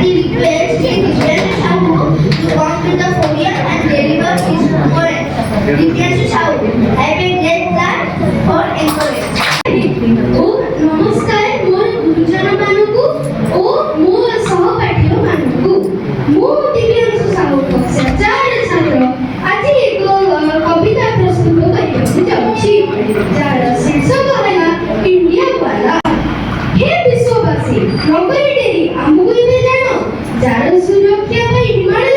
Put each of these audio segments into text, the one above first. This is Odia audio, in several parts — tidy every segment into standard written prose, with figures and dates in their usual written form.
he requests Divyanshu Sahu to come to the podium and deliver his poem. Divyanshu Sahu, have a great clap for encouragement. नमस्कार मोर गुरुजन मानकु ओ मो सहपाठी मानकु मो दिव्यांशु साहू कक्षा 4 छात्र आज एक कविता प्रस्तुत କରିବାକୁ ଯାଉଛି ଯାହାର ଶୀର୍ଷକ ହେଲା ଇଣ୍ଡିଆ वाला। हे विश्ववासी नगरी डेरी ଆମକୁ ଏବେ ଜାଣ ଯାହାର ସୁରକ୍ଷା ପାଇଁ ହିମାଳୟ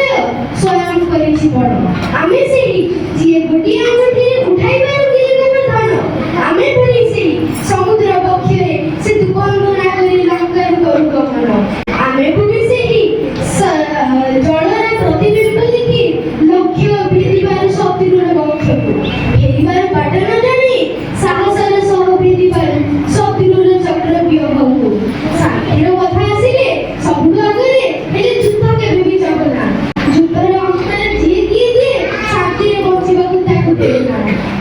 ସ୍ୱୟଂ କରିଛି ବଡ଼ ଆମେ ସେହି ଯିଏ ଗୋଟିଏ ଆଙ୍ଗୁଠିରେ ଉଠାଇବାର ଗିରିଗୋବର ଧନ ଆମେ ପୁଣି ସେହି ସମୁଦ୍ର ବକ୍ଷରେ ସେତୁ ବନ୍ଦନା କରି ଲଙ୍କାରୁ କରୁ ଗମନ ଆମେ ପୁଣି ସେହି ଜଳର ପ୍ରତିବିମ୍ବ ଦେଖି ଲକ୍ଷ୍ୟ ଭେଦିବାର ଶତ୍ରୁର ବକ୍ଷକୁ ଫେରିବାର ବାଟ ନ ଜାଣି ସାହସର ସହ ଭେଦିବାର ଶତ୍ରୁର ଚକ୍ରବ୍ୟୁହକୁ ଶାନ୍ତିର କଥା ଆସିଲେ ସବୁଠୁ ଆଗରେ ହେଲେ ଯୁଦ୍ଧ କେବେ ବି ଜଗନା ଯୁଦ୍ଧର ଅଙ୍କରେ ଯିଏ କିଏ ଦିଏ ଶାନ୍ତିରେ ବଞ୍ଚିବାକୁ ତାକୁ ଦେବେ ନା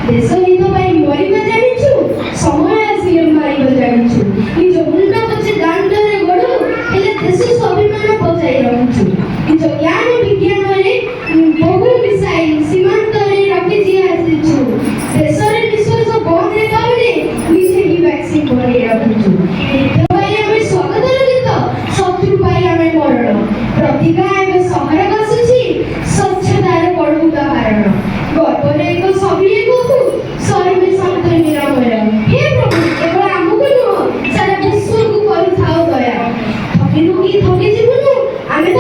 ଦେଶ ହିତ ପାଇଁ ମରିବା ଜାଣିଛୁ ସମୟ ଆସିଲେ ମାରିବା ଜାଣିଛୁ ନିଜ ମୁଣ୍ଡ ପଛେ ଦାଣ୍ଡରେ ଗଡ଼ୁ ହେଲେ ଦେଶ ସ୍ୱାଭିମାନ ବଜାଇ ରଖୁଛୁ ନିଜ ଜ୍ଞାନ ବିଜ୍ଞାନରେ ବହୁ ମିଶାଇ ସୀମାନ୍ତରେ ରଖିଛି ଆସିଛୁ ଦେଶରେ ନିଶ୍ୱାସ ବନ୍ଦ ହେବା ବେଳେ ନିଜେ ହିଁ ଭ୍ୟାକ୍ସିନ୍ ବନେଇ ରଖୁଛୁ ଯୁଦ୍ଧ ପାଇଁ ଆମେ ସ୍ୱାଗତର ଗୀତ ଶତ୍ରୁ ପାଇଁ ଆମେ ମରଣ ପ୍ରତିଭା ଏବେ ସହର ବସୁଛି ସ୍ୱଚ୍ଛତାର ବଡ଼ ଉଦାହରଣ ଗର୍ବରେ ଏକ ସଭିଏକୁ ସର୍ବେ ସନ୍ତ ନିରାମୟ ହେ ପ୍ରଭୁ କେବଳ ଆମକୁ ନୁହଁ ସାରା ବିଶ୍ୱକୁ କରିଥାଉ ଦୟା ଥକି ଥକି ଯିବୁନୁ ଆମେ ତ